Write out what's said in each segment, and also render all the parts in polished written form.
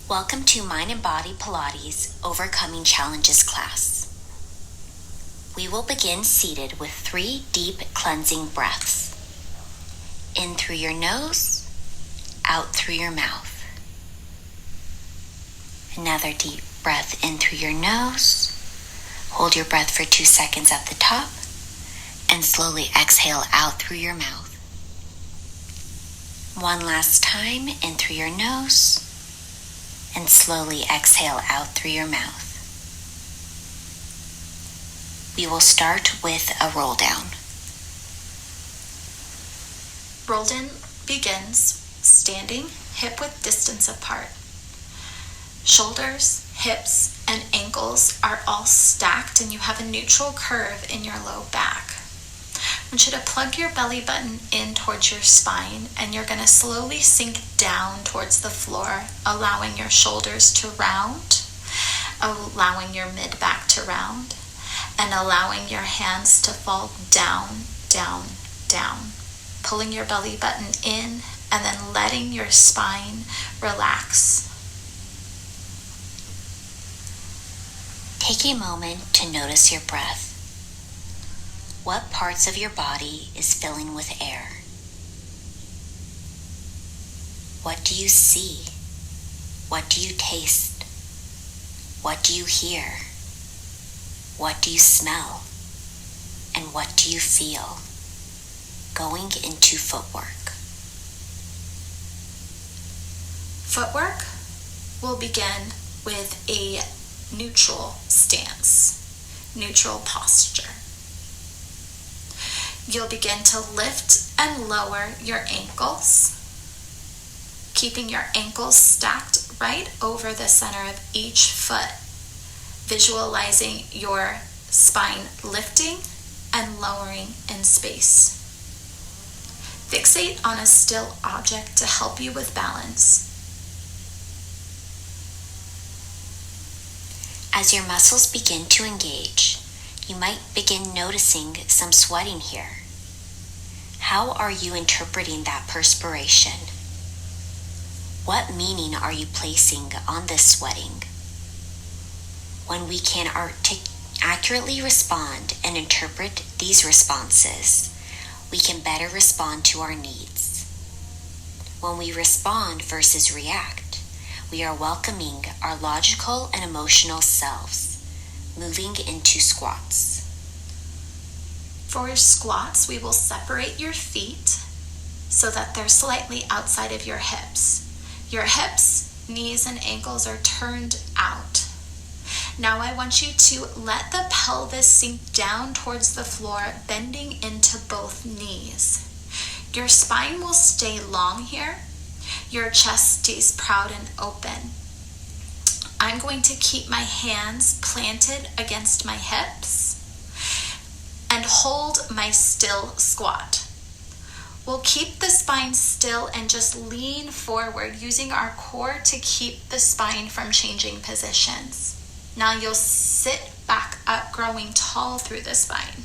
Welcome to Mind and Body Pilates Overcoming Challenges class. We will begin seated with 3 deep cleansing breaths. In through your nose, out through your mouth. Another deep breath in through your nose. Hold your breath for 2 seconds at the top and slowly exhale out through your mouth. One last time in through your nose and slowly exhale out through your mouth. We will start with a roll down. Roll down begins standing hip width distance apart. Shoulders, hips, and ankles are all stacked and you have a neutral curve in your low back. I want you to plug your belly button in towards your spine and you're going to slowly sink down towards the floor, allowing your shoulders to round, allowing your mid-back to round, and allowing your hands to fall down, down, down. Pulling your belly button in and then letting your spine relax. Take a moment to notice your breath. What parts of your body is filling with air? What do you see? What do you taste? What do you hear? What do you smell? And what do you feel? Going into footwork. Footwork will begin with a neutral stance, neutral posture. You'll begin to lift and lower your ankles, keeping your ankles stacked right over the center of each foot, visualizing your spine lifting and lowering in space. Fixate on a still object to help you with balance. As your muscles begin to engage, you might begin noticing some sweating here. How are you interpreting that perspiration? What meaning are you placing on this sweating? When we can accurately respond and interpret these responses, we can better respond to our needs. When we respond versus react, we are welcoming our logical and emotional selves, moving into squats. For squats, we will separate your feet so that they're slightly outside of your hips. Your hips, knees, and ankles are turned out. Now I want you to let the pelvis sink down towards the floor, bending into both knees. Your spine will stay long here. Your chest stays proud and open. I'm going to keep my hands planted against my hips and hold my still squat. We'll keep the spine still and just lean forward, using our core to keep the spine from changing positions. Now you'll sit back up, growing tall through the spine.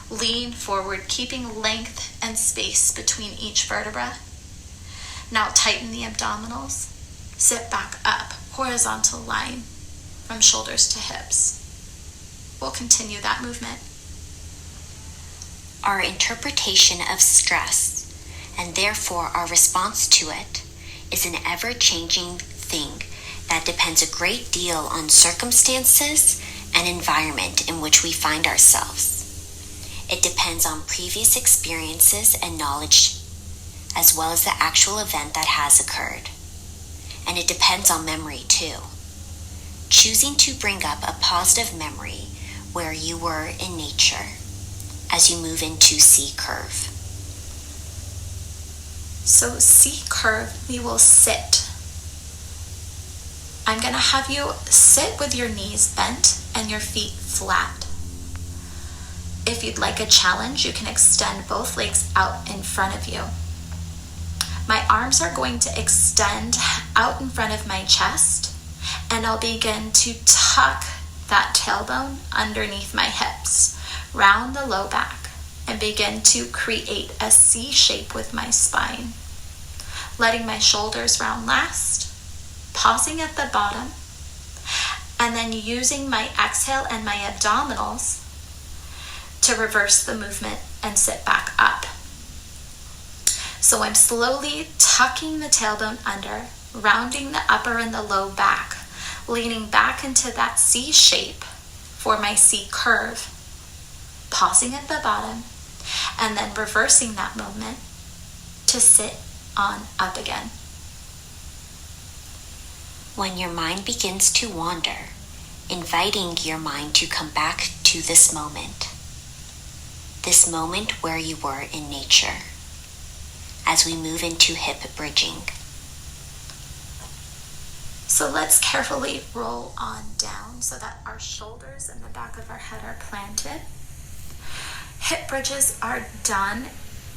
Lean forward, keeping length and space between each vertebra. Now tighten the abdominals. Sit back up, horizontal line from shoulders to hips. We'll continue that movement. Our interpretation of stress, and therefore our response to it, is an ever-changing thing that depends a great deal on circumstances and environment in which we find ourselves. It depends on previous experiences and knowledge, as well as the actual event that has occurred. And it depends on memory too. Choosing to bring up a positive memory where you were in nature as you move into C curve. So C curve, we will sit. I'm going to have you sit with your knees bent and your feet flat. If you'd like a challenge, you can extend both legs out in front of you. My arms are going to extend out in front of my chest, and I'll begin to tuck that tailbone underneath my hips, round the low back, and begin to create a C shape with my spine. Letting my shoulders round last, pausing at the bottom and then using my exhale and my abdominals to reverse the movement and sit back up. So I'm slowly tucking the tailbone under, rounding the upper and the low back, leaning back into that C shape for my C curve, pausing at the bottom, and then reversing that movement to sit on up again. When your mind begins to wander, inviting your mind to come back to this moment where you were in nature, as we move into hip bridging. So let's carefully roll on down so that our shoulders and the back of our head are planted. Hip bridges are done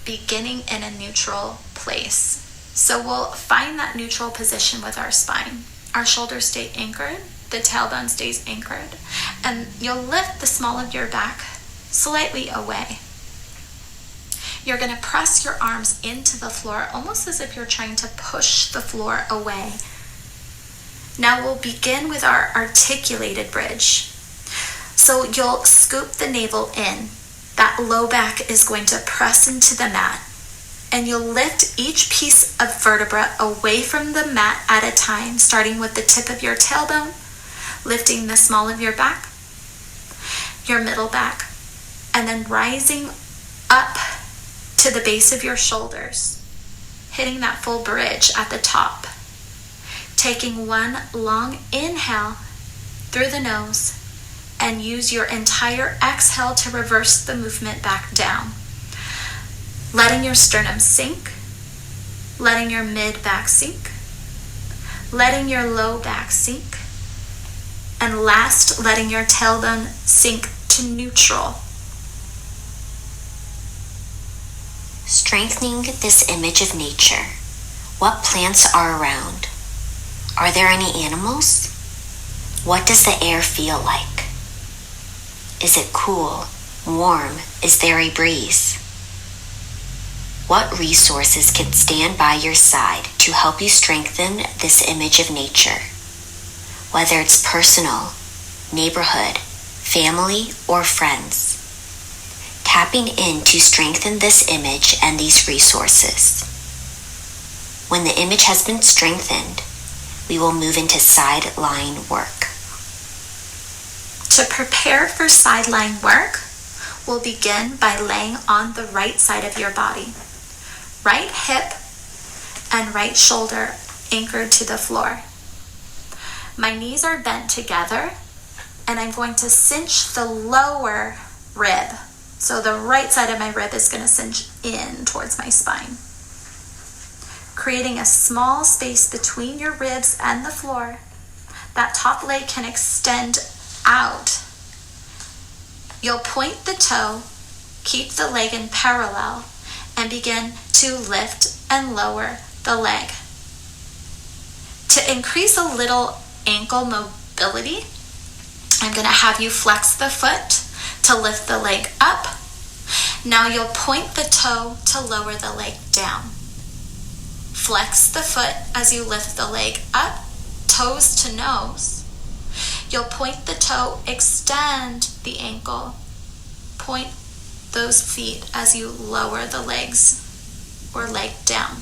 beginning in a neutral place. So we'll find that neutral position with our spine. Our shoulders stay anchored, the tailbone stays anchored, and you'll lift the small of your back slightly away. You're going to press your arms into the floor, almost as if you're trying to push the floor away. Now we'll begin with our articulated bridge. So you'll scoop the navel in. That low back is going to press into the mat. And you'll lift each piece of vertebra away from the mat at a time, starting with the tip of your tailbone, lifting the small of your back, your middle back, and then rising up to the base of your shoulders, hitting that full bridge at the top. Taking one long inhale through the nose and use your entire exhale to reverse the movement back down. Letting your sternum sink, letting your mid back sink, letting your low back sink, and last, letting your tailbone sink to neutral. Strengthening this image of nature, what plants are around? Are there any animals? What does the air feel like? Is it cool, warm? Is there a breeze? What resources can stand by your side to help you strengthen this image of nature? Whether it's personal, neighborhood, family, or friends. Tapping in to strengthen this image and these resources. When the image has been strengthened, we will move into sideline work. To prepare for sideline work, we'll begin by laying on the right side of your body. Right hip and right shoulder anchored to the floor. My knees are bent together, and I'm going to cinch the lower rib. So the right side of my rib is going to cinch in towards my spine, creating a small space between your ribs and the floor. That top leg can extend out. You'll point the toe, keep the leg in parallel, and begin to lift and lower the leg. To increase a little ankle mobility, I'm going to have you flex the foot to lift the leg up. Now you'll point the toe to lower the leg down. Flex the foot as you lift the leg up, toes to nose. You'll point the toe, extend the ankle. Point those feet as you lower the legs or leg down.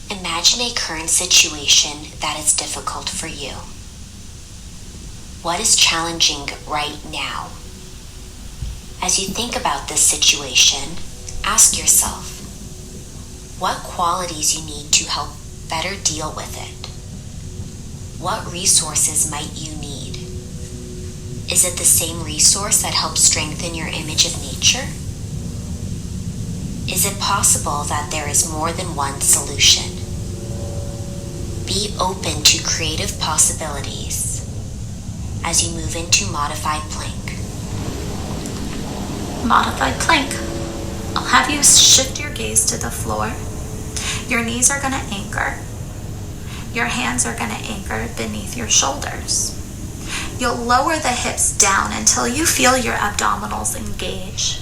Imagine a current situation that is difficult for you. What is challenging right now? As you think about this situation, ask yourself, what qualities you need to help better deal with it? What resources might you need? Is it the same resource that helps strengthen your image of nature? Is it possible that there is more than one solution? Be open to creative possibilities as you move into modified plank. Modified plank. I'll have you shift your gaze to the floor. Your knees are going to anchor. Your hands are going to anchor beneath your shoulders. You'll lower the hips down until you feel your abdominals engage.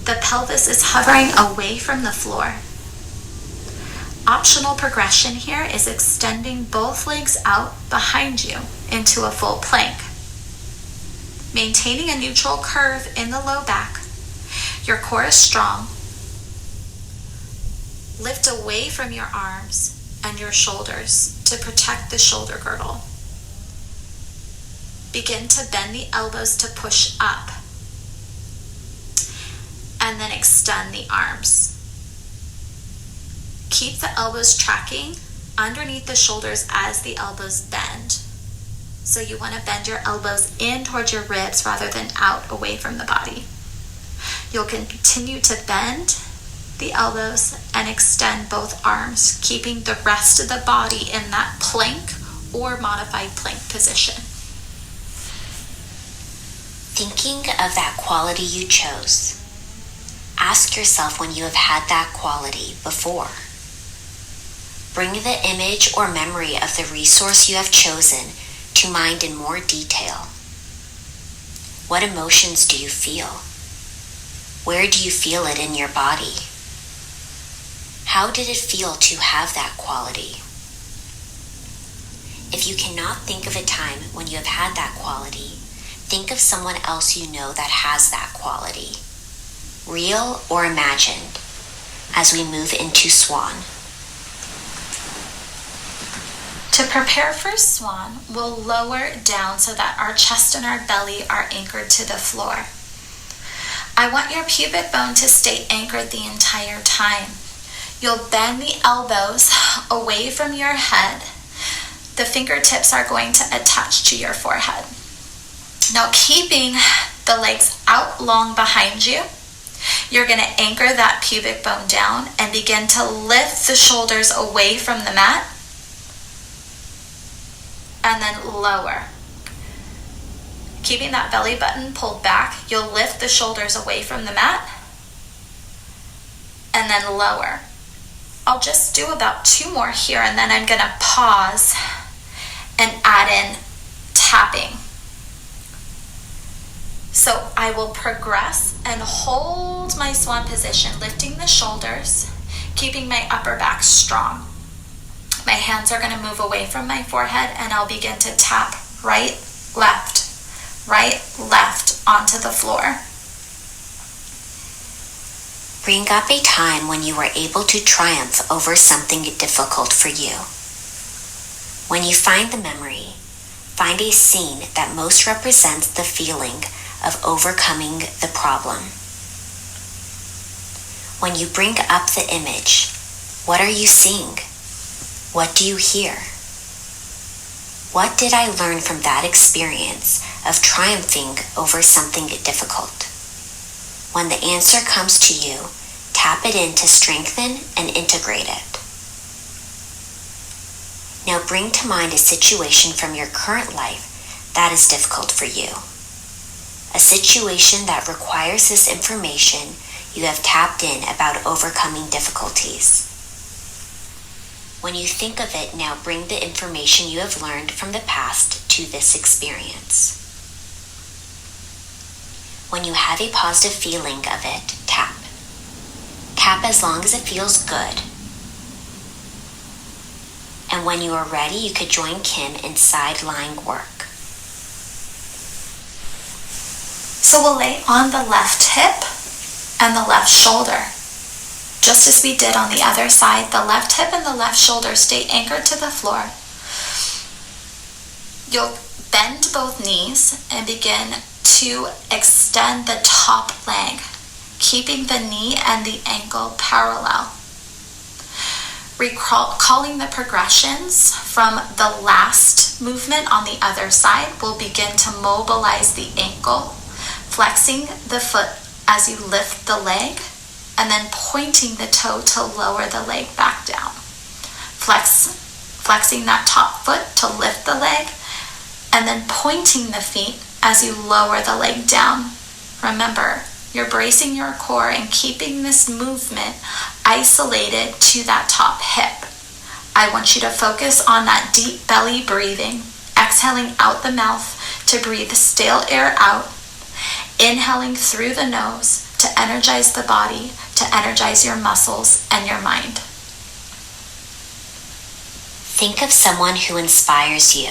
The pelvis is hovering away from the floor. Optional progression here is extending both legs out behind you into a full plank. Maintaining a neutral curve in the low back. Your core is strong. Lift away from your arms and your shoulders to protect the shoulder girdle. Begin to bend the elbows to push up. And then extend the arms. Keep the elbows tracking underneath the shoulders as the elbows bend. So you want to bend your elbows in towards your ribs rather than out away from the body. You'll continue to bend the elbows and extend both arms, keeping the rest of the body in that plank or modified plank position. Thinking of that quality you chose, ask yourself when you have had that quality before. Bring the image or memory of the resource you have chosen to mind in more detail. What emotions do you feel? Where do you feel it in your body? How did it feel to have that quality? If you cannot think of a time when you have had that quality, think of someone else you know that has that quality, real or imagined, as we move into Swan. To prepare for Swan, we'll lower down so that our chest and our belly are anchored to the floor. I want your pubic bone to stay anchored the entire time. You'll bend the elbows away from your head. The fingertips are going to attach to your forehead. Now, keeping the legs out long behind you, you're going to anchor that pubic bone down and begin to lift the shoulders away from the mat and then lower. Keeping that belly button pulled back, you'll lift the shoulders away from the mat and then lower. I'll just do about 2 more here and then I'm going to pause and add in tapping. So I will progress and hold my Swan position, lifting the shoulders, keeping my upper back strong. My hands are going to move away from my forehead and I'll begin to tap right, left onto the floor. Bring up a time when you were able to triumph over something difficult for you. When you find the memory, find a scene that most represents the feeling of overcoming the problem. When you bring up the image, what are you seeing? What do you hear? What did I learn from that experience of triumphing over something difficult? When the answer comes to you, tap it in to strengthen and integrate it. Now bring to mind a situation from your current life that is difficult for you. A situation that requires this information you have tapped in about overcoming difficulties. When you think of it, now bring the information you have learned from the past to this experience. When you have a positive feeling of it, tap. Tap as long as it feels good. And when you are ready, you could join Kim in Sideline Work. So we'll lay on the left hip and the left shoulder. Just as we did on the other side, the left hip and the left shoulder stay anchored to the floor. You'll bend both knees and begin to extend the top leg, keeping the knee and the ankle parallel. Recalling the progressions from the last movement on the other side, we'll begin to mobilize the ankle, flexing the foot as you lift the leg, and then pointing the toe to lower the leg back down. Flexing that top foot to lift the leg, and then pointing the feet as you lower the leg down. Remember, you're bracing your core and keeping this movement isolated to that top hip. I want you to focus on that deep belly breathing, exhaling out the mouth to breathe stale air out, inhaling through the nose to energize the body, to energize your muscles and your mind. Think of someone who inspires you.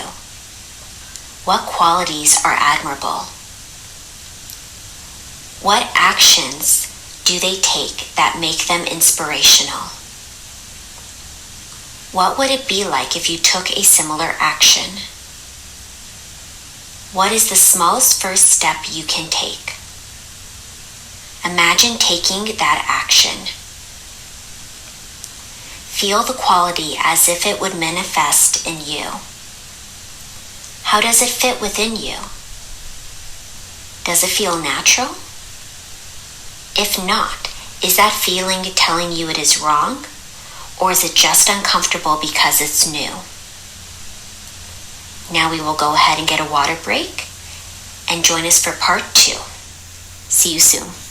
What qualities are admirable? What actions do they take that make them inspirational? What would it be like if you took a similar action? What is the smallest first step you can take? Imagine taking that action. Feel the quality as if it would manifest in you. How does it fit within you? Does it feel natural? If not, is that feeling telling you it is wrong? Or is it just uncomfortable because it's new? Now we will go ahead and get a water break and join us for part 2. See you soon.